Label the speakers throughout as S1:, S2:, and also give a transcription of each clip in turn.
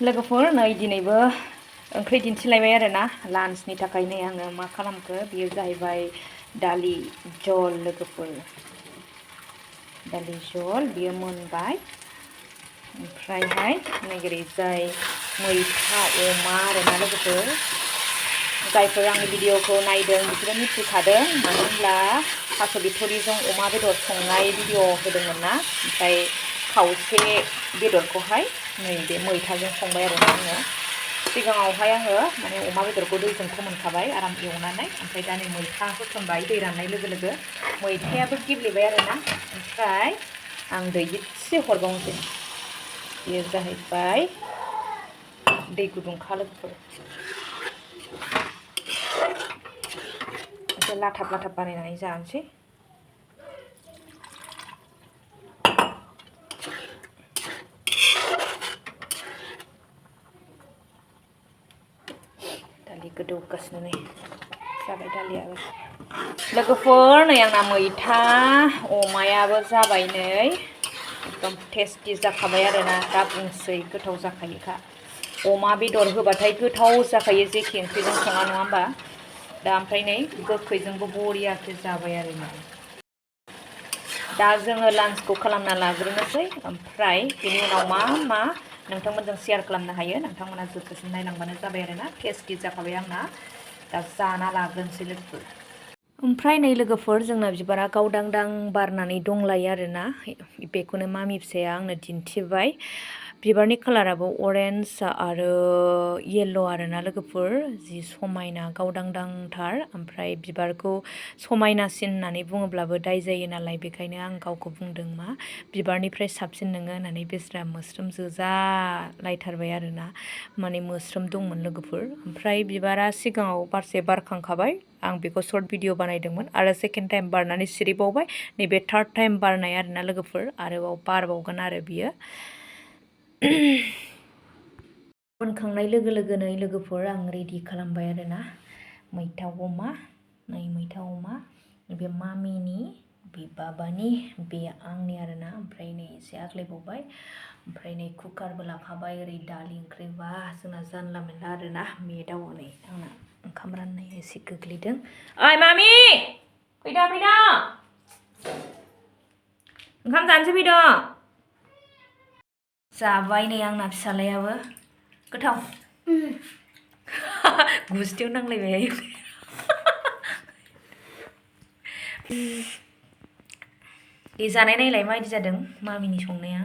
S1: लोगोफोर नै दिनैबो ओंख्रि दिन्थिलायबाय आरोना लान्चनि थाखाय नै आङो मा खालामखो बेयो जाहैबाय दालि जल लोगोफोर दालि जल बेयो मोनबाय ओमफ्रायहाय नैगोरैजाय मैथा अमा आरोना लोगोफोर जायफोर आंनि भिडिअखौ नायदों बिसोरो मिथिखादों मानो होनब्ला थास' बिथ'रिजों अमा बेदर संनाय भिडिअ होदोंमोन ना ओमफ्राय खावसे बेदरखौहाय नै बे मैथाजों संबाय आरोना आङो सिगाङावहाय आङो माने अमा बेदरखौ दैजों फोमोनखाबाय आराम एवनानै ओमफ्राय दा नै मैथा होसनबाय दै राननाय लोगो लोगो मैथायाबो गेब्लेबाय आरोना ओमफ्राय आं दै एसे हरबावनोसै बेयो जाहैबाय दै गुदुंखा लोगोफोर एसे लाथाब लाथाब बानायनानै जानोसै दालि गोदौगासिनो नै जाबाय दालियाबो लोगोफोर नै आंना मैथा अमायाबो जाबाय नै एकदम टेस्टि जाखाबाय आरोना दा बुंसै गोथाव जाखायोखा अमा बेदर होबाथाय गोथाव जाखायो जेखि ओंख्रिजों सङा नङा होमबा दा ओमफ्राय नै गोखैजोंबो बरियासो जाबाय आरोना दा जोङो लान्चखौ खालामना लाग्रोनोसै ओमफ्राय बेनि उनाव मा नोंथांमोनजों शेयार खालामनो हायो नोंथांमोना जोबजासिम नायलांबानो जाबाय आरोना टेस्टि जाखाबाय आंना दा जाना लाग्रोनोसै लोगोफोर ओमफ्राय नै लोगोफोर जोंना बिबारा गावदांदां बारनानै दंलायो आरोना बेखौनो मामि फिसाया आंनो दिन्थिबाय बिबारनि कालाराबो अरेन्ज आरो येल्ल' आरोना लोगोफोर जि समायना गावदांदांथार ओमफ्राय बिबारखौ समायनासिन होननानै बुङोब्लाबो दाय जायो नालाय बेखायनो आं गावखौ बुंदों मा बिबारनिफ्राय साबसिन नोङो होननानै बेस्रा मोस्रोम जोजालायथारबाय आरोना माने मोस्रोम दंमोन लोगोफोर ओमफ्राय बिबारा सिगाङाव बारसे बारखांखाबाय आं बेखौ सर्ट भिडिअ बानायदोंमोन आरो सेकेन्ड टाइम बारनानै सिरिबावबाय नैबे थार्ड टाइम बारनाय आरोना लोगोफोर आरोबाव बारबावगोन आरो बियो मोनखांनाय लोगो लोगोनो लोगोफोर आं रेडि खालामबाय आरोना मैथा अमा नै मैथा अमा बे मामिनि बे बाबानि बे आंनि आरोना ओमफ्राय नै एसे आग्लायबावबाय ओमफ्राय नै कुकारबो लाखाबाय ओरै दालि ओंख्रि बा जोंना जानला मोनला आरोना मेदाव नै आंना ओंखाम राननाया एसे गोग्लैदों ओइ मामि फैदा ओंखाम जानोसै फैद' जाबाय नै आंना फिसालायाबो गोथाव गुस्थियाव नांलायबाय दे जानाय नायलाय माबायदि जादों मामिनि संनाया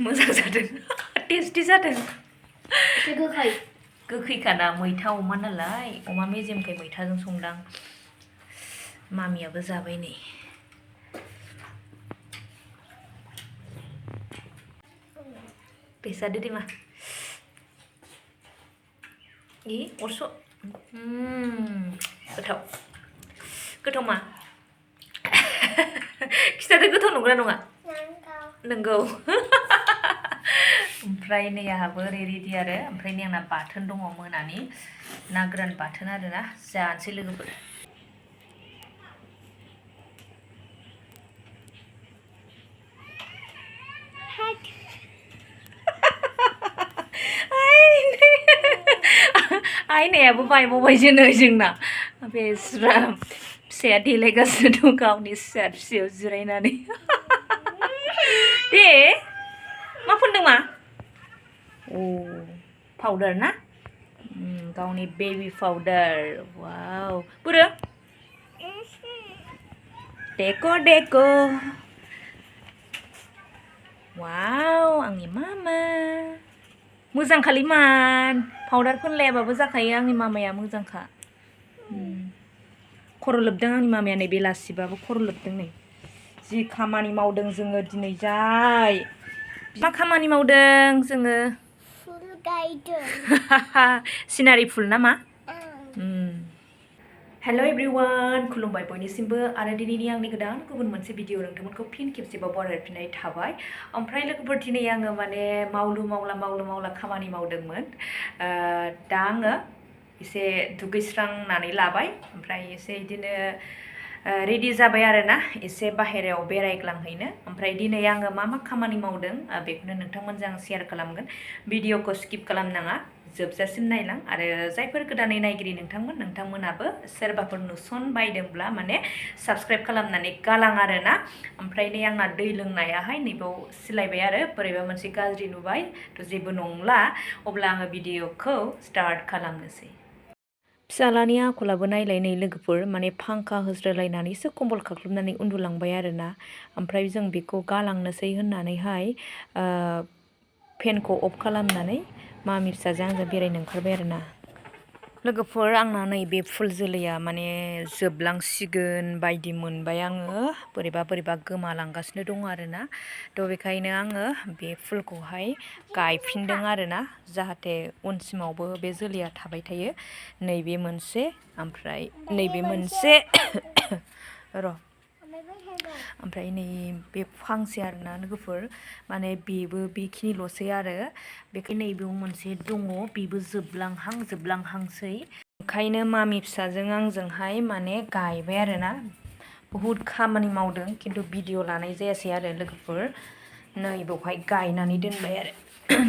S1: मोजां जादों टेस्टि जादों गोखैखाना मैथा अमा नालाय अमा मेजेमखाय मैथाजों संदां मामियाबो जाबाय नै बेसादो दे मा अरस' गोथाव मा खिथादो गोथाव नंगौना नङा नंगौ ओमफ्राय नै आंहाबो रेडि आरो ओमफ्राय नै आंना बाथोन दङ मोनानि ना गोरान बाथोन आरोना जानोसै लोगोफोर आयनायाबो बायबावबायसो नै जोंना बेस्रा फिसाया देलायगासिनो दं गावनि सियार फिसायाव जिरायनानै दे मा फुनदों मा पाउडार ना गावनि बेबि पाउडार वाव बुरो देक' वाव आंनि मामा मोजांखालै मान पाउडार फोनलायाबाबो जाखायो आंनि मामाया मोजांखा खर' लोबदों आंनि मामाया नै बेलासिबाबो खर' लोबदों नै जि खामानि मावदों जोङो दिनै जाय मा खामानि मावदों जोङो फुल गायदों सिनारि फुल ना मा हेल' एभ्रिवान खुलुमबाय बयनिसिमबो आरो दिनैनि आंनि गोदान गुबुन मोनसे भिडिअ नोंथांमोनखौ फिन खेबसेबाव बरायफिननाय थाबाय ओमफ्राय लोगोफोर दिनै आङो माने मावलु मावला खामानि मावदोंमोन दा आङो एसे दुगैस्रांनानै लाबाय ओमफ्राय एसे बिदिनो रेडि जाबाय आरोना एसे बाहेरायाव बेरायग्लांहैनो ओमफ्राय दिनै आङो मा मा खामानि मावदों बेखौनो नोंथांमोनजों आं शेयार खालामगोन भिडिअखौ स्किप खालामनाङा जोबजासिम नायलां आरो जायफोर गोदानै नायगिरि नोंथांमोनाबो सोरबाफोर नुसन बायदोंब्ला माने साबस्क्राइब खालामनानै गालां आरोना ओमफ्राय नै आंना दै लोंनायाहाय नैबाव सिलायबाय आरो बोरैबा मोनसे गाज्रि नुबाय थ' जेबो नंला अब्ला आङो भिडिअखौ स्टार्ट खालामनोसै फिसालानि आखलाबो नायलाय नै लोगोफोर माने फांखा होस्रोलायनानैसो कम्बल खाख्लुबनानै उन्दुलांबाय आरोना ओमफ्राय जों बेखौ गालांनोसै होननानैहाय फेनखौ अफ खालामनानै मामि फिसाजों आंजों बेरायनो ओंखारबाय आरोना लोगोफोर आंना नैबे फुल जोलैया माने जोबलांसिगोन बायदि मोनबाय आङो बोरैबा गोमालांगासिनो दङ आरोना थ' बेखायनो आङो बे फुलखौहाय गायफिनदों आरोना जाहाथे उनसिमावबो बे जोलैया थाबाय थायो नैबे मोनसे ओमफ्राय नैबे मोनसे र' ओमफ्राय नै बे फांसे आरोना लोगोफोर माने बेबो बेखिनिल'सै आरो बेखायनो नैबेयाव मोनसे दङ बेबो जोबलांहांसै ओंखायनो मामि फिसाजों आंजोंहाय माने गायबाय आरोना बहुद खामानि मावदों खिन्थु भिडिअ लानाय जायासै आरो लोगोफोर नै बेवहाय गायनानै दोनबाय आरो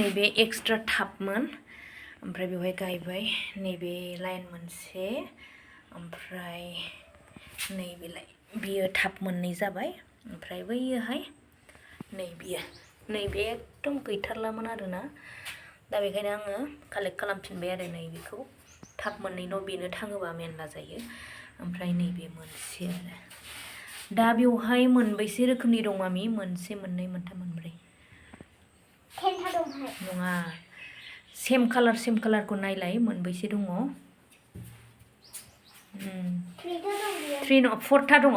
S1: नैबे एक्सट्रा टाबमोन ओमफ्राय बेवहाय गायबाय नैबे लाइन मोनसे ओमफ्राय नैबेलाय बियो टाब मोननै जाबाय ओमफ्राय बैयोहाय नैबे एकदम गैथारलामोन आरोना दा बेखायनो आङो कालेक्ट खालामफिनबाय आरो नैबेखौ टाब मोननैल' बेनो थाङोबा मेनला जायो ओमफ्राय नैबे मोनसे आरो दा बेवहाय मोनबैसे रोखोमनि दं मामि मोनसे मोननै मोनथाम मोनब्रै नङा सेम कालारखौ नायलाय मोनबैसे दङ फरथा दङ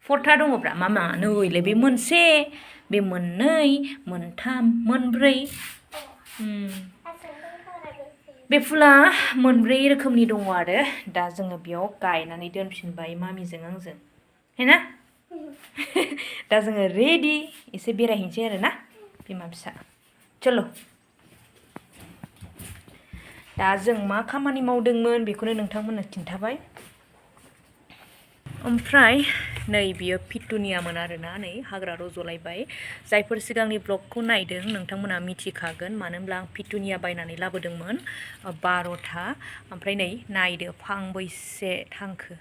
S1: फरथा दङब्रा मामा नैलाय बे मोनसे बे मोननै मोनथाम मोनब्रै बे फुला मोनब्रै रोखोमनि दङ आरो दा जोङो बेयाव गायनानै दोनफिनबाय मामिजों आंजों हैना दा जोङो रेडि एसे बेरायहैनोसै आरोना बिमा फिसा चलो दा जों मा खामानि मावदोंमोन बेखौनो नोंथांमोननो खिन्थाबाय ओमफ्राय नै बियो पिटुनियामोन आरोना नै हाग्रा रज'लायबाय जायफोर सिगांनि ब्लगखौ नायदों नोंथांमोना मिथिखागोन मानो होनब्ला आं पिटुनिया बायनानै लाबोदोंमोन 12था ओमफ्राय नै नायदो फांबैसे थांखो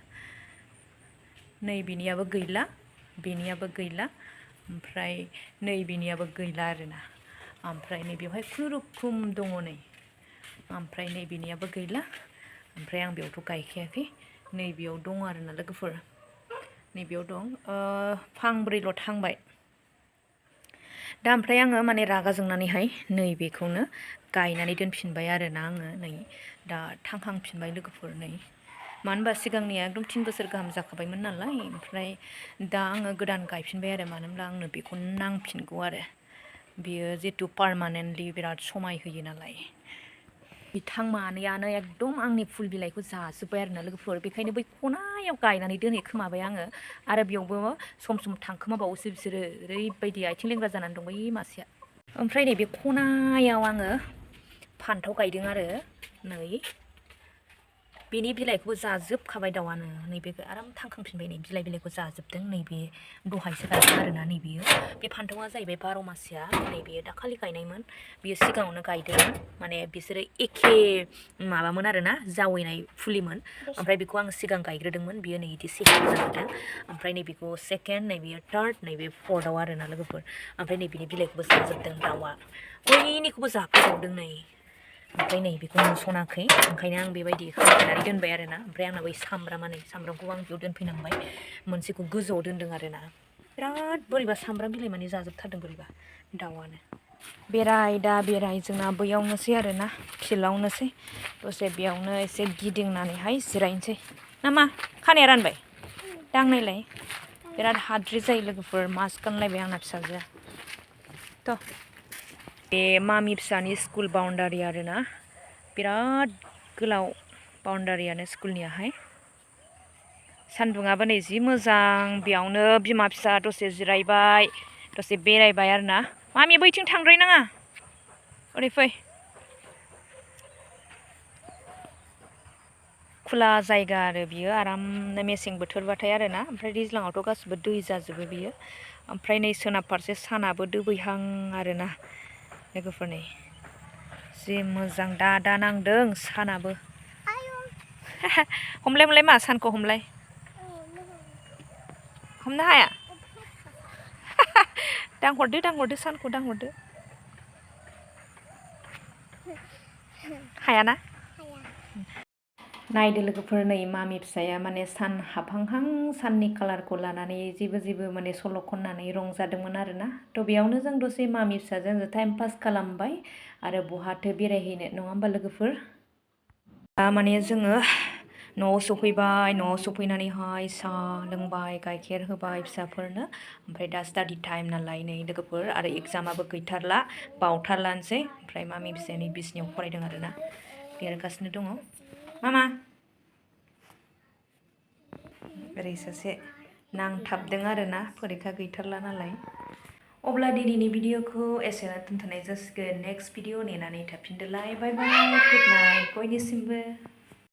S1: नै बिनियाबो गैला बेनियाबो गैला ओमफ्राय नै बिनियाबो गैला आरोना ओमफ्राय नै बेवहाय खुनुरुखुम दङ नै ओमफ्राय नै बिनियाबो गैला ओमफ्राय आं बेयावथ' गायखायाखै नैबेयाव दङ आरोना लोगोफोर नैबेयाव दं फांब्रैल' थांबाय दा ओमफ्राय आङो माने रागा जोंनानैहाय नैबेखौनो गायनानै दोनफिनबाय आरोना आङो नै दा थांखांफिनबाय लोगोफोर नै मानो होनबा सिगांनिया एकदम 3 बोसोर गाहाम जाखाबायमोन नालाय ओमफ्राय दा आङो गोदान गायफिनबाय आरो मानो होनब्ला आंनो बेखौ नांफिनगौ आरो बियो जितु पार्मानेन्टलि बिराद समाय होयो नालाय बिथां मानैयानो एकदम आंनि फुल बिलाइखौ जाजोब्बाय आरोना लोगोफोर बेखायनो बै खनायाव गायनानै दोनै खोमाबाय आङो आरो बेयावबो सम थांखोमाबावोसो बिसोरो ओरैबायदि आथिं लेंग्रा जानानै दं बै मासेया ओमफ्राय नैबे खनायाव आङो फान्थाव गायदों आरो नै बेनि बिलाइखौबो जाजोबखाबाय दाउआनो नैबे आराम थांखांफिनबाय नै बिलाइखौ जाजोबदों नैबे दहायसो गायदों आरोना नैबेयो बे फान्थावआ जाहैबाय 12 मासिया नैबे दाखालि गायनायमोन बियो सिगाङावनो गायदोंमोन माने बिसोरो एखे माबामोन आरोना जावैनाय फुलिमोन ओमफ्राय बेखौ आं सिगां गायग्रोदोंमोन बियो नै इदि सेकेन्ड जादों ओमफ्राय नैबेखौ सेकेन्ड नैबे थार्ड नैबे फर्थआव आरोना लोगोफोर ओमफ्राय नैबेनि बिलाइखौबो जाजोबदों दाउआ बयनिखौबो जाफैबावदों नै ओमफ्राय नै बेखौ नुसनाखै ओंखायनो आं बेबायदि खालामनानै दोनबाय आरोना ओमफ्राय आंना बै सामब्रामखौ आं बेयाव दोनफैनांबाय मोनसेखौ गोजौआव दोनदों आरोना बिराद बोरैबा सामब्राम बिलाइ माने जाजोबथारदों बोरैबा दाउआनो बेराय जोंना बैयावनोसै आरोना फिल्डआवनोसै दसे बेयावनो एसे गिदिंनानैहाय जिरायनोसै नामा खानाया रानबाय दांनायलाय बिराद हाद्रि जायो लोगोफोर मास्क गानलायबाय आंना फिसाजोआ थ' बे मामि फिसानि स्कुल बाउन्डारि आरोना बिराद गोलाव बाउन्डारियानो स्कुलनियाहाय सान्दुङाबो नै जि मोजां बेयावनो बिमा फिसा दसे जिरायबाय दसे बेरायबाय आरोना मामि बैथिं थांद्रायनाङा ओरै फै खुला जायगा आरो बियो आरामनो मेसें बोथोरबाथाय आरोना ओमफ्राय दैज्लाङावथ' गासिबो दै जाजोबो बियो ओमफ्राय नै सोनाब फारसे सानाबो दोबैहां आरोना लोगोफोर नै जि मोजां दा नांदों सानाबो हमलाय मा सानखौ हमलाय हमनो हाया दांहरदो सानखौ दांहरदो हायाना नायदो लोगोफोर नै मामि फिसाया माने सान हाबहांहां साननि कालारखौ लानानै जेबो माने सल' खननानै रंजादोंमोन आरोना थ' बेयावनो जों दसे मामि फिसाजों टाइम पास खालामबाय आरो बहाथो बेरायहैनो नङा होमबा लोगोफोर दा माने जोङो न'आव सफैबाय न'आव सफैनानैहाय साहा लोंबाय गाइखेर होबाय फिसाफोरनो ओमफ्राय दा स्टाडि टाइम नालाय नै लोगोफोर आरो एगजामाबो गैथारला बावथारलानोसै ओमफ्राय मामि फिसाया नै बिसिनायाव फरायदों आरोना देरगासिनो दङ मामा ओरै सासे नांथाबदों आरोना फरिखा गैथारला नालाय अब्ला दिनैनि भिडिअखौ एसेयावनो दोनथ'नाय जासिगोन नेक्स्ट भिडिअ नेनानै थाफिनदोलाय बाय बाय गुड नाइट बयनिसिमबो